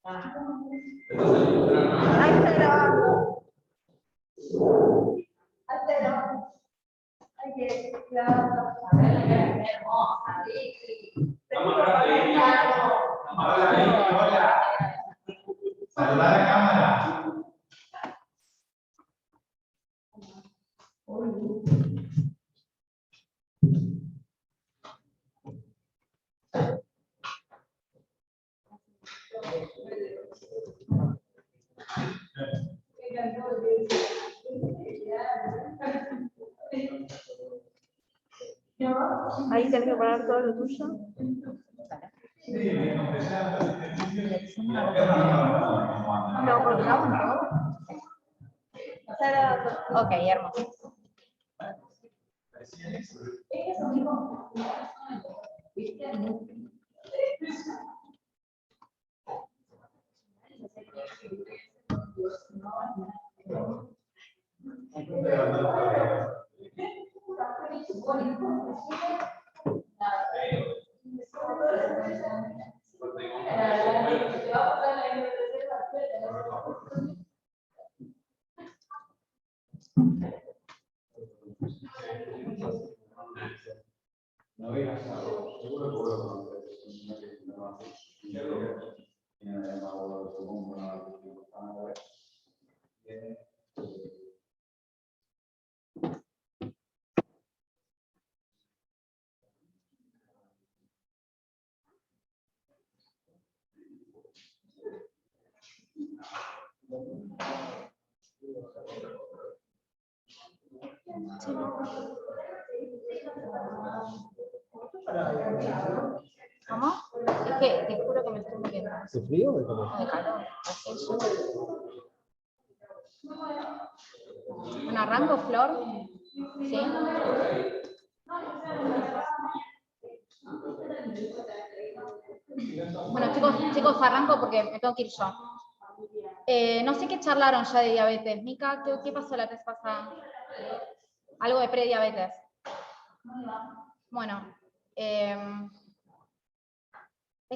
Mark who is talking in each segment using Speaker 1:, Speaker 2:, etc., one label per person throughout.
Speaker 1: Ahí está grabando. Ahí está grabando. Hay que claro. Hermosa,
Speaker 2: Hola. Saludar a la cámara.
Speaker 1: Ahí tenés que parar todo lo tuyo. No, porque grabamos todo.
Speaker 3: Ok, hermoso.
Speaker 2: No veas algo, seguro que vos lo conoces.
Speaker 3: ¿Cómo? Es que te juro que me estoy muriendo.
Speaker 4: ¿De frío o de calor?
Speaker 3: No, de calor. Así es. Bueno, arranco, Flor. ¿Sí? Bueno, chicos, arranco porque me tengo que ir yo. No sé qué charlaron ya de diabetes. Mica, ¿qué pasó la vez pasada? Algo de prediabetes. Bueno, es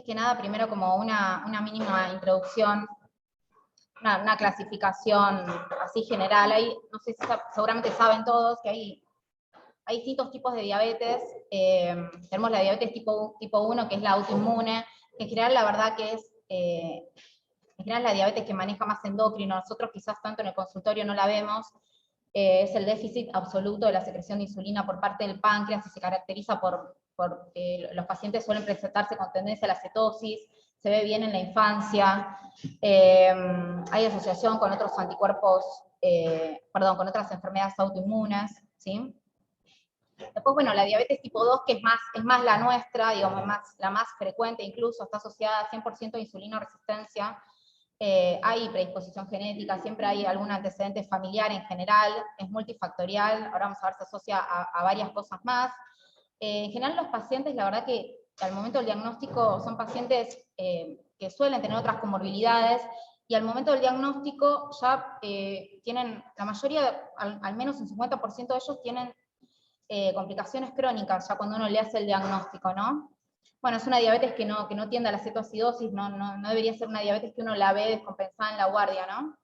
Speaker 3: que nada, primero como una mínima introducción, una clasificación así general. Hay, no sé si seguramente saben todos que hay distintos tipos de diabetes. Tenemos la diabetes tipo 1, que es la autoinmune, que en general la verdad que es en general la diabetes que maneja más endocrino. Nosotros quizás tanto en el consultorio no la vemos. Es el déficit absoluto de la secreción de insulina por parte del páncreas y se caracteriza por los pacientes suelen presentarse con tendencia a la cetosis, se ve bien en la infancia, hay asociación con otros anticuerpos, con otras enfermedades autoinmunes, ¿sí? Después, bueno, la diabetes tipo 2, que es más la nuestra, digamos, la más frecuente, incluso está asociada a 100% de insulina resistencia. Hay predisposición genética, siempre hay algún antecedente familiar en general, es multifactorial, ahora vamos a ver, se asocia a varias cosas más. En general los pacientes, la verdad que al momento del diagnóstico son pacientes que suelen tener otras comorbilidades, y al momento del diagnóstico ya tienen, la mayoría, al menos un 50% de ellos tienen complicaciones crónicas, ya cuando uno le hace el diagnóstico, ¿no? Bueno, es una diabetes que no tiende a la cetoacidosis, no debería ser una diabetes que uno la ve descompensada en la guardia, ¿no?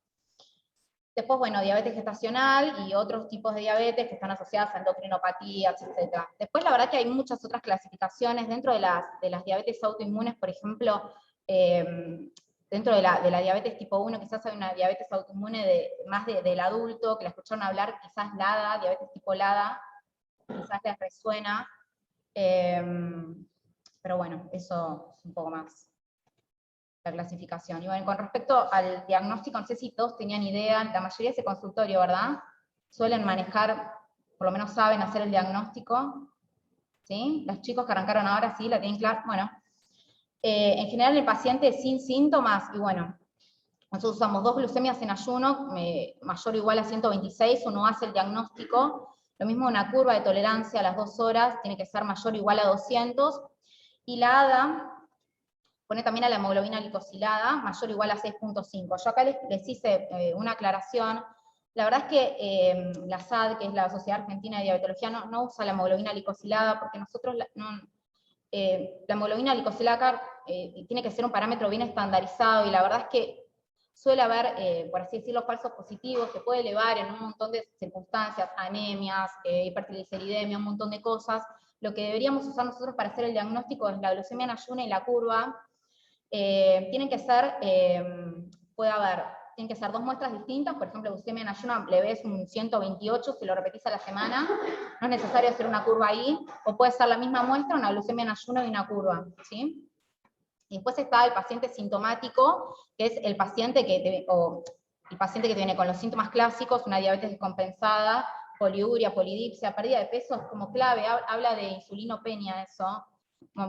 Speaker 3: Después, bueno, diabetes gestacional y otros tipos de diabetes que están asociadas a endocrinopatías, etc. Después, la verdad que hay muchas otras clasificaciones dentro de las diabetes autoinmunes, por ejemplo, dentro de la diabetes tipo 1, quizás hay una diabetes autoinmune más del adulto, que la escucharon hablar, quizás LADA, diabetes tipo LADA, quizás les resuena. Pero bueno, eso es un poco más la clasificación. Y bueno, con respecto al diagnóstico, no sé si todos tenían idea, la mayoría de ese consultorio, ¿verdad? Suelen manejar, por lo menos saben hacer el diagnóstico, ¿sí? Los chicos que arrancaron ahora, ¿sí? ¿La tienen clara? Bueno, en general el paciente sin síntomas, y bueno, nosotros usamos 2 glucemias en ayuno, mayor o igual a 126, uno hace el diagnóstico, lo mismo una curva de tolerancia a las 2 horas, tiene que ser mayor o igual a 200, y la ADA pone también a la hemoglobina glicosilada, mayor o igual a 6.5. Yo acá les hice una aclaración. La verdad es que la SAD, que es la Sociedad Argentina de Diabetología, no usa la hemoglobina glicosilada, porque nosotros, la hemoglobina glicosilada tiene que ser un parámetro bien estandarizado, y la verdad es que suele haber, por así decirlo, falsos positivos, que puede elevar en un montón de circunstancias, anemias, hipertrigliceridemia, un montón de cosas. Lo que deberíamos usar nosotros para hacer el diagnóstico es la glucemia en ayuno y la curva. Tienen que ser, tienen que ser 2 muestras distintas. Por ejemplo, glucemia en ayuno le ves un 128, si lo repetís a la semana, no es necesario hacer una curva ahí, o puede ser la misma muestra, una glucemia en ayuno y una curva, ¿sí? Y después está el paciente sintomático, que es el paciente el paciente que viene con los síntomas clásicos, una diabetes descompensada, poliuria, polidipsia, pérdida de peso, es como clave, habla de insulinopenia eso,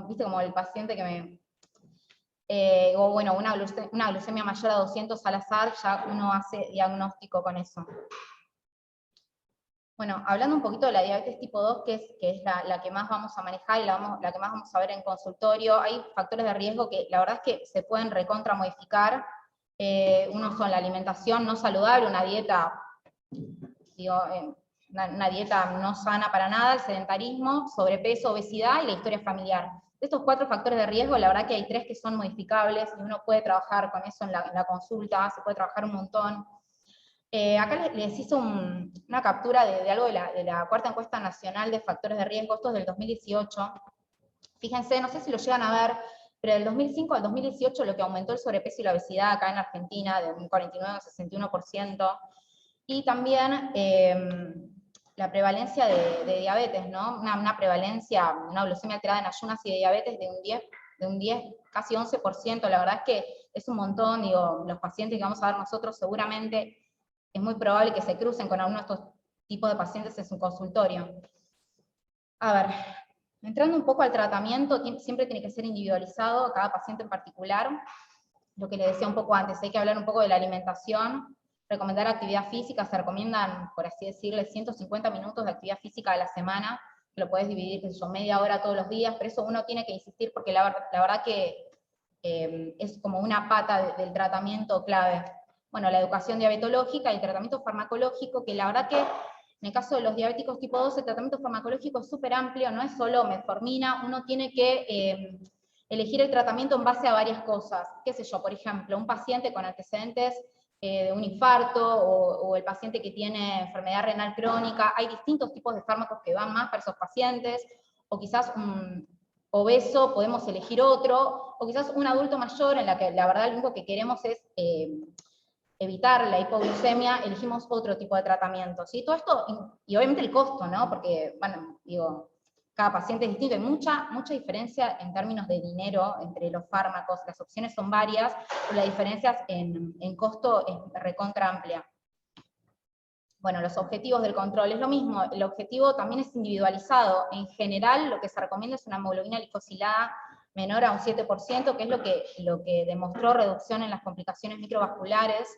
Speaker 3: viste, como el paciente que me... o bueno, una glucemia mayor a 200 al azar, ya uno hace diagnóstico con eso. Bueno, hablando un poquito de la diabetes tipo 2, que es la que más vamos a manejar y la que más vamos a ver en consultorio, hay factores de riesgo que la verdad es que se pueden recontra modificar. Uno son la alimentación no saludable, una dieta, una dieta no sana para nada, el sedentarismo, sobrepeso, obesidad y la historia familiar. De estos 4 factores de riesgo, la verdad que hay 3 que son modificables y uno puede trabajar con eso en la consulta, se puede trabajar un montón. Acá les hice una captura de algo de la 4ª encuesta nacional de factores de riesgo, esto es del 2018. Fíjense, no sé si lo llegan a ver, pero del 2005 al 2018 lo que aumentó el sobrepeso y la obesidad acá en Argentina de un 49 a 61%, y también la prevalencia de diabetes, ¿no? Una prevalencia, una glucemia alterada en ayunas y de diabetes de un 10, casi 11%, la verdad es que es un montón, digo, los pacientes que vamos a ver nosotros seguramente es muy probable que se crucen con alguno de estos tipos de pacientes en su consultorio. A ver, entrando un poco al tratamiento, siempre tiene que ser individualizado, cada paciente en particular. Lo que les decía un poco antes, hay que hablar un poco de la alimentación, recomendar actividad física, se recomiendan, por así decirle, 150 minutos de actividad física a la semana, que lo puedes dividir, qué sé yo, media hora todos los días, pero eso uno tiene que insistir porque la verdad que es como una pata del tratamiento clave. Bueno, la educación diabetológica y el tratamiento farmacológico, que la verdad que en el caso de los diabéticos tipo 2, el tratamiento farmacológico es súper amplio, no es solo metformina, uno tiene que elegir el tratamiento en base a varias cosas. Qué sé yo, por ejemplo, un paciente con antecedentes de un infarto, o el paciente que tiene enfermedad renal crónica, hay distintos tipos de fármacos que van más para esos pacientes, o quizás un obeso, podemos elegir otro, o quizás un adulto mayor en la que la verdad lo único que queremos es evitar la hipoglucemia, elegimos otro tipo de tratamiento, ¿sí? Todo esto, y obviamente el costo, ¿no? Porque, bueno, digo, cada paciente es distinto, hay mucha diferencia en términos de dinero entre los fármacos, las opciones son varias, pero las diferencias en costo es recontra amplia. Bueno, los objetivos del control es lo mismo, el objetivo también es individualizado. En general, lo que se recomienda es una hemoglobina glicosilada menor a un 7%, que es lo que demostró reducción en las complicaciones microvasculares.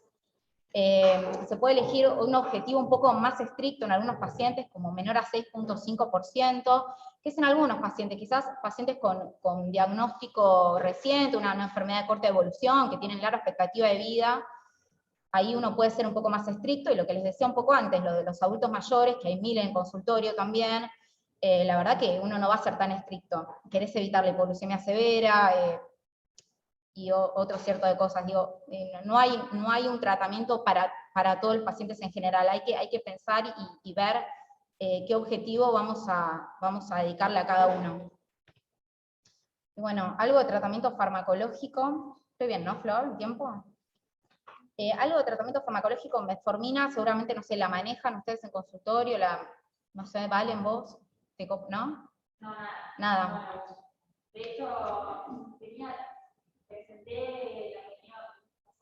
Speaker 3: Se puede elegir un objetivo un poco más estricto en algunos pacientes, como menor a 6.5%, que es en algunos pacientes, quizás pacientes con diagnóstico reciente, una enfermedad de corta evolución, que tienen larga expectativa de vida. Ahí uno puede ser un poco más estricto, y lo que les decía un poco antes, lo de los adultos mayores, que hay 1000 en consultorio también, la verdad que uno no va a ser tan estricto. Querés evitar la hipoglucemia severa, y otro cierto de cosas. Digo, no hay un tratamiento para todos los pacientes en general, hay que pensar y ver qué objetivo vamos a dedicarle a cada uno. Y bueno, algo de tratamiento farmacológico, estoy bien, ¿no, Flor? ¿El tiempo? Algo de tratamiento farmacológico, metformina, seguramente, no sé, la manejan ustedes en consultorio, no sé, ¿valen vos? ¿No?
Speaker 4: No,
Speaker 3: Nada.
Speaker 4: No. De hecho, presenté la que tenía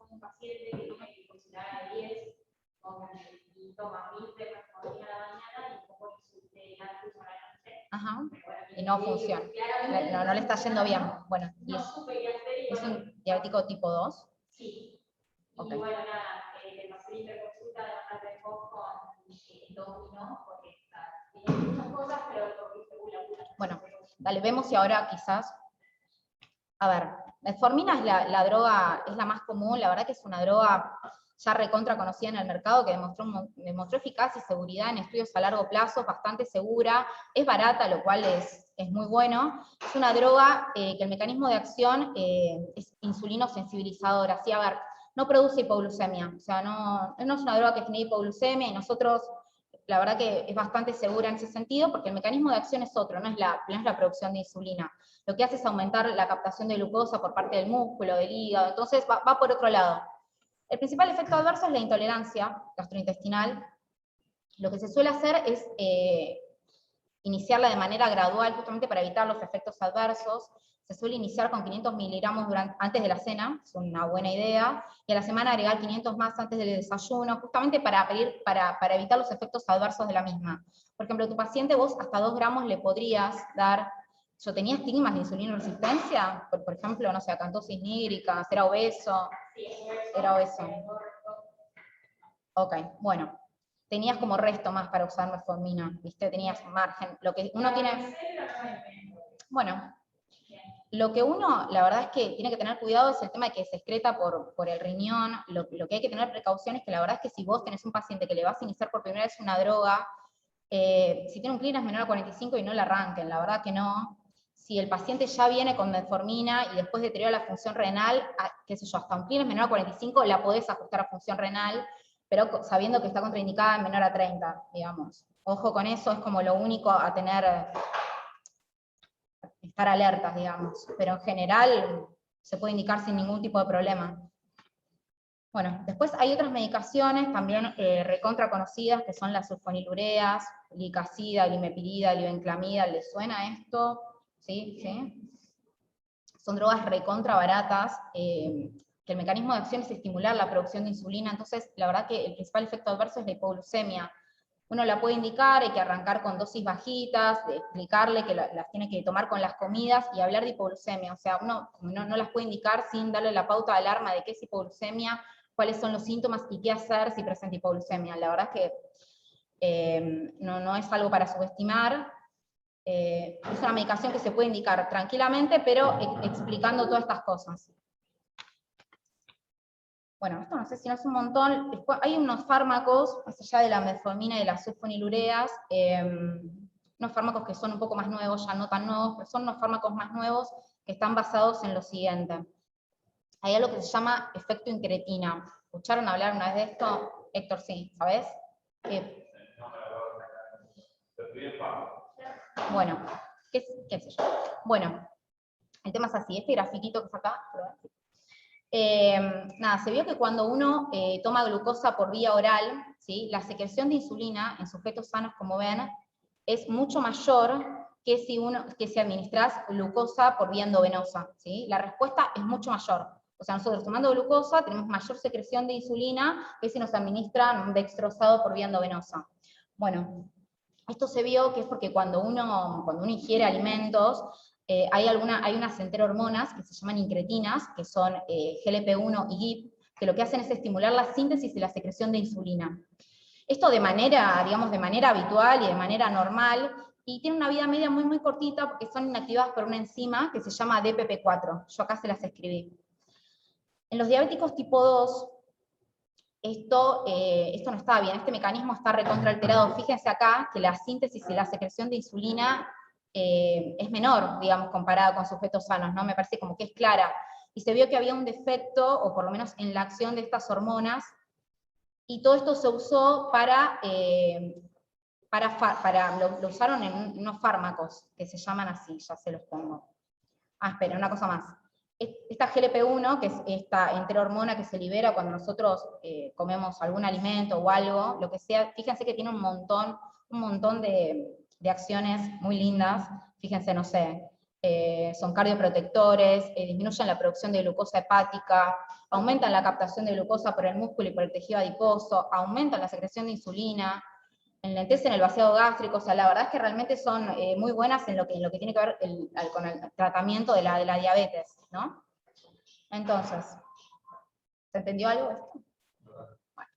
Speaker 4: un paciente que tiene que considerar 10, y toma 1000 de metformina a la mañana y un poco de lácteos a la noche.
Speaker 3: Ajá.
Speaker 4: Bueno,
Speaker 3: Y no funciona. No le está yendo bien. Bueno,
Speaker 4: no supe qué hacer.
Speaker 3: ¿Es un diabético tipo 2?
Speaker 4: Sí.
Speaker 3: Okay.
Speaker 4: Y bueno, nada, le pasé la interconsulta de mandar de post con domino, porque tenía muchas cosas, pero porque según la.
Speaker 3: Bueno, dale, vemos si ahora quizás. A ver, metformina es la droga, es la más común, la verdad que es una droga ya recontra conocida en el mercado, que demostró eficacia y seguridad en estudios a largo plazo, bastante segura, es barata, lo cual es muy bueno. Es una droga que el mecanismo de acción es insulino sensibilizadora, ¿sí? A ver, no produce hipoglucemia, o sea, no es una droga que genera hipoglucemia, y nosotros, la verdad que es bastante segura en ese sentido, porque el mecanismo de acción es otro, no es la producción de insulina. Lo que hace es aumentar la captación de glucosa por parte del músculo, del hígado, entonces va por otro lado. El principal efecto adverso es la intolerancia gastrointestinal. Lo que se suele hacer es iniciarla de manera gradual, justamente para evitar los efectos adversos. Se suele iniciar con 500 miligramos antes de la cena, es una buena idea, y a la semana agregar 500 más antes del desayuno, justamente para evitar los efectos adversos de la misma. Por ejemplo, a tu paciente vos hasta 2 gramos le podrías dar. Yo tenía estigmas de insulino resistencia, por ejemplo, no sé, acantosis nígrica, era obeso. Era obeso. Ok, bueno. Tenías como resto más para usar metformina, ¿viste? Tenías margen. Lo que uno tiene... Bueno, lo que uno, la verdad es que tiene que tener cuidado es el tema de que se excreta por el riñón. Lo que hay que tener precaución es que la verdad es que si vos tenés un paciente que le vas a iniciar por primera vez una droga, si tiene un clearance menor a 45 y no la arranquen, la verdad que no. Si el paciente ya viene con metformina y después deteriora la función renal, qué sé yo, hasta un clearance menor a 45 la podés ajustar a función renal, pero sabiendo que está contraindicada en menor a 30, digamos. Ojo con eso, es como lo único a tener, estar alertas, digamos. Pero en general se puede indicar sin ningún tipo de problema. Bueno, después hay otras medicaciones también recontra conocidas, que son las sulfonilureas, licacida, limepirida, libenclamida. ¿Les suena esto? ¿Sí? ¿Sí? Son drogas recontra baratas, que el mecanismo de acción es estimular la producción de insulina, entonces la verdad que el principal efecto adverso es la hipoglucemia. Uno la puede indicar, hay que arrancar con dosis bajitas, explicarle que las tiene que tomar con las comidas y hablar de hipoglucemia. O sea, uno no las puede indicar sin darle la pauta de alarma de qué es hipoglucemia, cuáles son los síntomas y qué hacer si presenta hipoglucemia. La verdad es que no es algo para subestimar. Es una medicación que se puede indicar tranquilamente, pero explicando todas estas cosas. Bueno, esto no sé si no es un montón. Después hay unos fármacos, más allá de la metformina y de las sulfonilureas, unos fármacos que son un poco más nuevos, ya no tan nuevos, pero son unos fármacos más nuevos que están basados en lo siguiente. Hay algo que se llama efecto incretina. ¿Escucharon hablar una vez de esto? Héctor, sí, ¿sabes? Bueno, ¿qué sé yo? Bueno, el tema es así, este grafiquito que está acá, nada, se vio que cuando uno toma glucosa por vía oral, ¿sí? La secreción de insulina en sujetos sanos, como ven, es mucho mayor que si administras glucosa por vía endovenosa, ¿sí? La respuesta es mucho mayor. O sea, nosotros tomando glucosa tenemos mayor secreción de insulina que si nos administran un dextrosado por vía endovenosa. Bueno, esto se vio que es porque cuando uno ingiere alimentos, hay unas enterohormonas que se llaman incretinas, que son GLP-1 y GIP, que lo que hacen es estimular la síntesis y la secreción de insulina. Esto de manera habitual y de manera normal, y tiene una vida media muy, muy cortita porque son inactivadas por una enzima que se llama DPP4. Yo acá se las escribí. En los diabéticos tipo 2, esto no está bien, este mecanismo está recontraalterado. Fíjense acá que la síntesis y la secreción de insulina es menor, digamos, comparada con sujetos sanos, ¿no? Me parece como que es clara. Y se vio que había un defecto, o por lo menos en la acción de estas hormonas, y todo esto se usó lo usaron en unos fármacos que se llaman así, ya se los pongo. Espera, una cosa más. Esta GLP-1, que es esta enterohormona que se libera cuando nosotros comemos algún alimento o algo, lo que sea, fíjense que tiene un montón de acciones muy lindas. Fíjense, no sé, son cardioprotectores, disminuyen la producción de glucosa hepática, aumentan la captación de glucosa por el músculo y por el tejido adiposo, aumentan la secreción de insulina, enlentecen el vaciado gástrico. O sea, la verdad es que realmente son muy buenas en lo que tiene que ver con el tratamiento de la diabetes, ¿no? Entonces, ¿se entendió algo de esto? Bueno.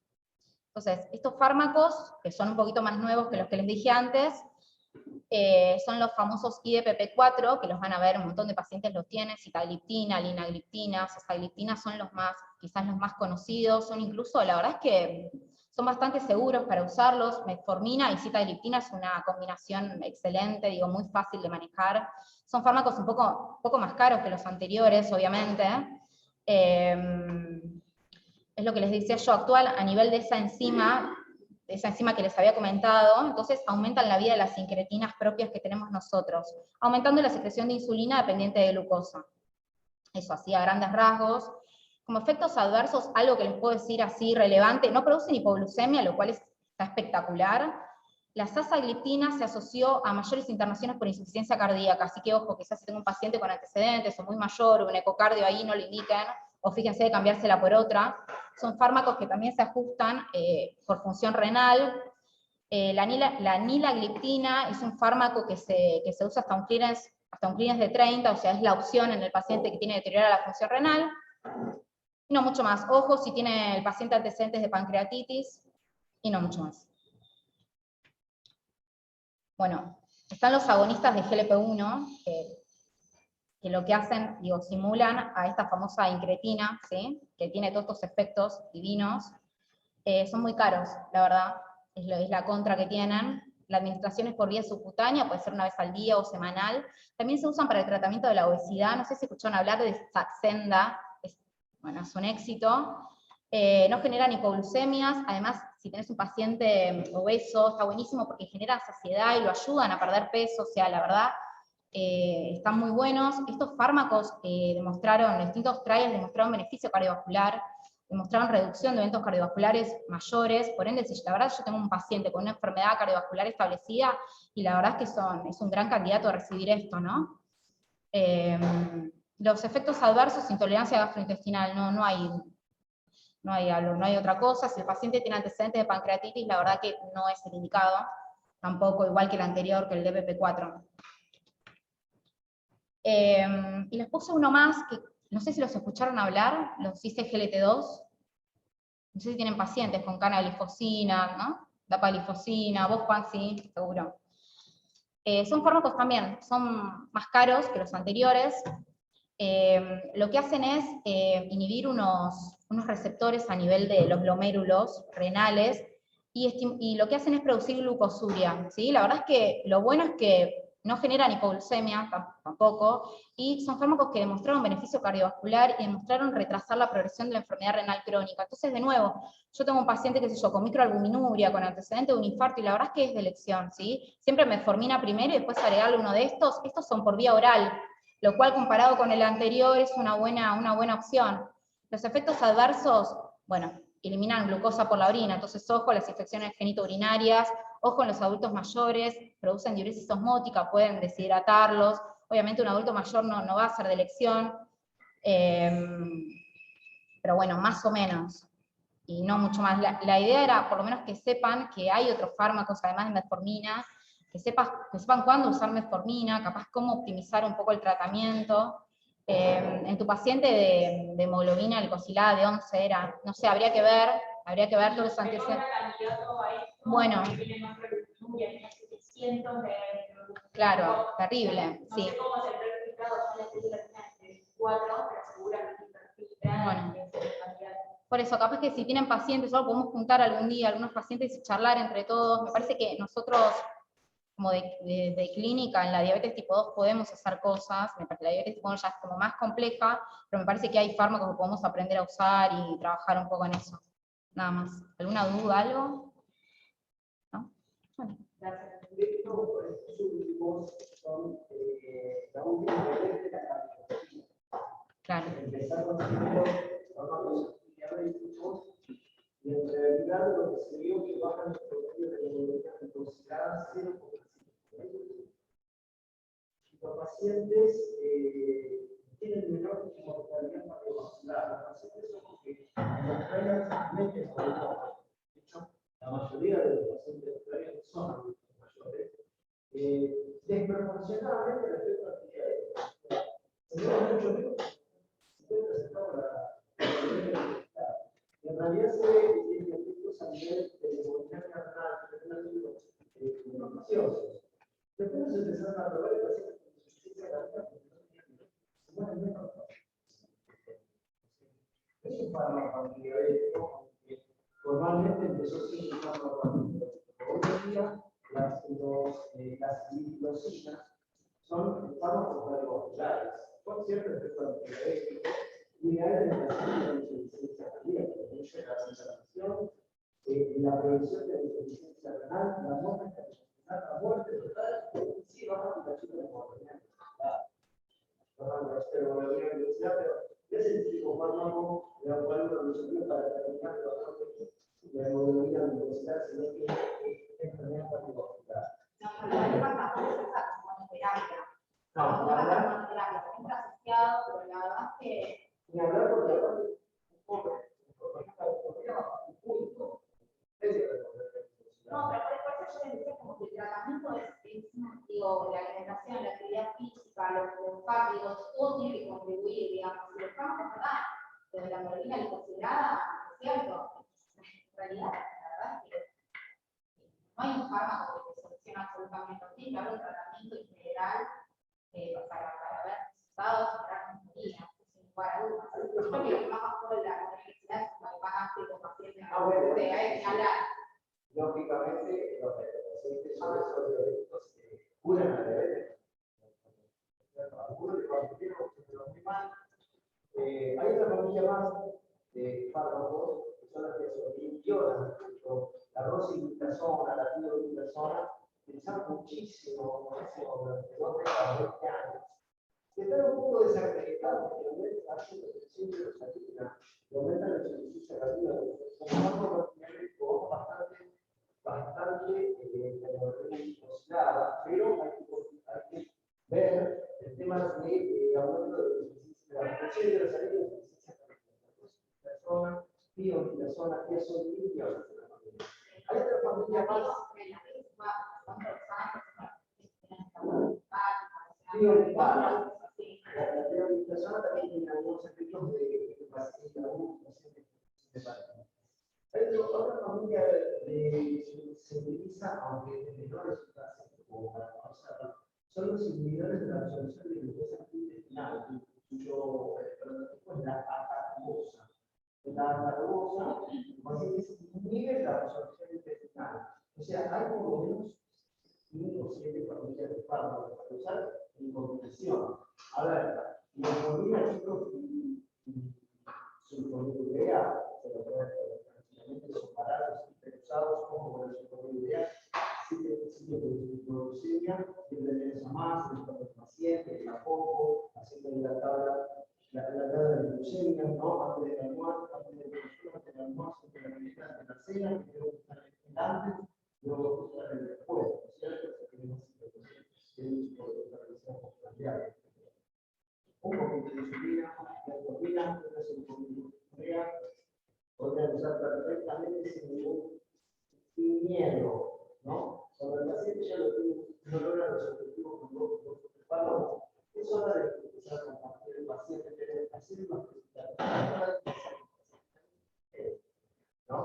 Speaker 3: Entonces, estos fármacos, que son un poquito más nuevos que los que les dije antes, son los famosos IDPP4, que los van a ver, un montón de pacientes los tienen, sitagliptina, linagliptina, sasagliptina son quizás los más conocidos, son incluso, la verdad es que son bastante seguros para usarlos. Metformina y sitagliptina es una combinación excelente, digo, muy fácil de manejar. Son fármacos un poco más caros que los anteriores, obviamente. Es lo que les decía yo, actual a nivel de esa enzima que les había comentado, entonces aumentan la vida de las incretinas propias que tenemos nosotros, aumentando la secreción de insulina dependiente de glucosa. Eso así a grandes rasgos. Como efectos adversos, algo que les puedo decir así relevante, no producen hipoglucemia, lo cual está espectacular. La sasagliptina se asoció a mayores internaciones por insuficiencia cardíaca, así que ojo, quizás si tengo un paciente con antecedentes o muy mayor, o un ecocardio ahí no le indiquen, o fíjense de cambiársela por otra. Son fármacos que también se ajustan por función renal. La nilagliptina es un fármaco que se usa hasta un clearance de 30, o sea, es la opción en el paciente que tiene deteriorada la función renal. No mucho más. Ojo si tiene el paciente antecedentes de pancreatitis, y no mucho más. Bueno, están los agonistas de GLP-1, que lo que hacen, digo, simulan a esta famosa incretina, ¿sí? Que tiene todos estos efectos divinos. Son muy caros, la verdad, es la contra que tienen. La administración es por vía subcutánea, puede ser una vez al día o semanal. También se usan para el tratamiento de la obesidad, no sé si escucharon hablar de Saxenda, bueno, es un éxito. No generan hipoglucemias, además, si tenés un paciente obeso, está buenísimo porque generan saciedad y lo ayudan a perder peso, o sea, la verdad, están muy buenos. Estos fármacos demostraron, distintos trials demostraron beneficio cardiovascular, demostraron reducción de eventos cardiovasculares mayores, por ende, la verdad yo tengo un paciente con una enfermedad cardiovascular establecida, y la verdad es que es un gran candidato a recibir esto, ¿no? Los efectos adversos, intolerancia gastrointestinal, no hay otra cosa. Si el paciente tiene antecedentes de pancreatitis, la verdad que no es el indicado, tampoco, igual que el anterior, que el DPP4. Y les puse uno más, que no sé si los escucharon hablar, los ICGLT2. No sé si tienen pacientes con canaglifosina, ¿no? Dapaglifosina, vos, Juan, sí, seguro. Son fármacos también, son más caros que los anteriores. Lo que hacen es inhibir unos receptores a nivel de los glomérulos renales, y lo que hacen es producir glucosuria, ¿sí? La verdad es que lo bueno es que no generan hipoglucemia tampoco, y son fármacos que demostraron beneficio cardiovascular y demostraron retrasar la progresión de la enfermedad renal crónica. Entonces, de nuevo, yo tengo un paciente, qué sé yo, con microalbuminuria, con antecedente de un infarto, y la verdad es que es de elección, ¿sí? Siempre metformina primero y después agregarle uno de estos. Estos son por vía oral, lo cual comparado con el anterior es una buena opción. Los efectos adversos, bueno, eliminan glucosa por la orina, entonces ojo, las infecciones genitourinarias, ojo en los adultos mayores, producen diuresis osmótica, pueden deshidratarlos. Obviamente un adulto mayor no va a ser de elección, pero bueno, más o menos, y no mucho más. La idea era, por lo menos, que sepan que hay otros fármacos, además de metformina, que sepan cuándo usar metformina, capaz cómo optimizar un poco el tratamiento. En tu paciente de hemoglobina glicosilada de 11 era, no sé, habría que ver todos los antecedentes. Bueno, claro, terrible, sí. Bueno, por eso, capaz que si tienen pacientes, solo podemos juntar algún día algunos pacientes y charlar entre todos. Me parece que nosotros, como de clínica, en la diabetes tipo 2 podemos hacer cosas. Me parece que la diabetes tipo 1 ya es como más compleja, pero me parece que hay fármacos que podemos aprender a usar y trabajar un poco en eso. Nada más. ¿Alguna duda, algo? ¿No? Bueno.
Speaker 5: Las últimos son la última de la cardiología.
Speaker 3: Claro.
Speaker 5: Empezar con los diabéticos, y en realidad lo que se vio que bajan el promedio de hemoglobina glicosada 0,5. Los pacientes tienen menor mortalidad cardiovascular. Los pacientes son porque los traen mente sobre todo. De hecho, la mayoría de los pacientes que traen son adultos mayores. Desproporcionadamente respecto a la actividad. Se ve mucho menos. 50 centavos la en realidad se ve que tiene efectos a nivel de hemoglobina renal, de los gaseosos. momento se empezaron a probar pacientes con insuficiencia cardíaca porque no tenían nivel. Se mueren menos. Es un fármaco antidiabético, aunque formalmente empezó siendo un fármaco antidiabético. Hoy en día, las gliptosinas son fármacos cardiovasculares, con cierto efecto antidiabético, ideales en la insuficiencia cardíaca, de hecho, la conservación, la prevención de la insuficiencia renal, la muerte cardiovascular, la muerte total, sí baja la chica de mortalidad. Baja la esteroidalidad, pero es el tipo fármaco de la cual uno resolvió para terminar el dolor de la hemoglobina glucosilada, sino que es enfermedad cardiovascular.
Speaker 4: No, pero el pasa por esa monoterapia.
Speaker 5: No,
Speaker 4: No, monoterapia, siempre asociado, pero la verdad es que.
Speaker 5: ni hablar porque aparte un poco un punto.
Speaker 4: No, pero por eso yo les decía como que el tratamiento es digo, la alimentación, la actividad física, los fármacos, todo tiene que contribuir, digamos. Si los fármacos no dan, desde la hemoglobina glucosilada, es cierto, en realidad, la verdad es que no hay un fármaco que solucione absolutamente todo, tiene que haber un tratamiento integral para ver resultados y para mejoría, sin lugar a dudas. Yo creo que lo que más bajó de la universidad es como el más amplio con pacientes, hay que hablar.
Speaker 5: Lógicamente, los pacientes sobre esos diabéticos curan la diabetes. Algunos de cuando tienen muy mal. Hay una familia más de fármacos que son las que se inhibioran, la rosiglitazona, la tiroglitazona, que usan muchísimo durante 2 décadas, 20 años. Que están un poco desacreditados porque aumenta la presión de los alumnos, y aumenta la insuficiencia cardíaca. Como bastante considerada, pero hay que ver el tema de aumento de la presión de los alumnos, la zona, tiroglitazona, tiazolidina. Hay otra familia más. La tiroglitazona también tiene algunos efectos de paciente de paciente. Hay otra familia se utiliza, aunque de menores sustancias, como para conocerlo, son los inhibidores de la absorción de glucosa intestinal, cuyo prototipo es la atarubosa. La atarubosa, inhibe la absorción intestinal. O sea, hay por lo menos 5 o 7 familias de fármacos para usar en combinación. A ver, la hemoglobina, chicos, sulfonilurea, se lo pueden separados y usados como la sulfonilurea, hipoglucemia, siempre tenemos a más, el paciente, el apoco, haciendo la tabla de glucemia, ¿no? Antes del almuerzo, antes del almuerzo, antes de la merienda, antes de la cena, luego antes, luego después, ¿no es cierto? Tenemos un tipo de organización postprandial. Un poquito de insulina, metformina, una sulfonilurea, podrían usar perfectamente sin miedo, ¿no? Cuando el paciente ya lo tiene, no logra los objetivos con dos fármacos, es hora de empezar a compartir el paciente, pero hacer una presentación, ¿no?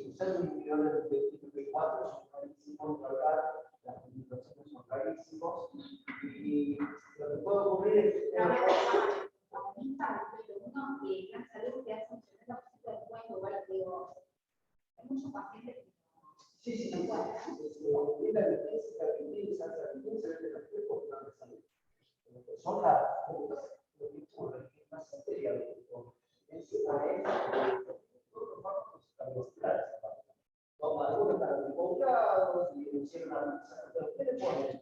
Speaker 5: Usar un inhibidor de tipo P4 son carísimos, las limitaciones son carísimos, y lo que puede ocurrir es que
Speaker 4: Uno que gran salud que hace un tremendo poquito de cuento, igual digo, hay muchos pacientes que
Speaker 5: sí, la evidencia que utiliza la evidencia de los cuerpos de salud. Son las lo que ocurre en más seria encima es los fármacos cardiovasculares. Algunos están involucrados y hicieron una pero ¿qué le ponen?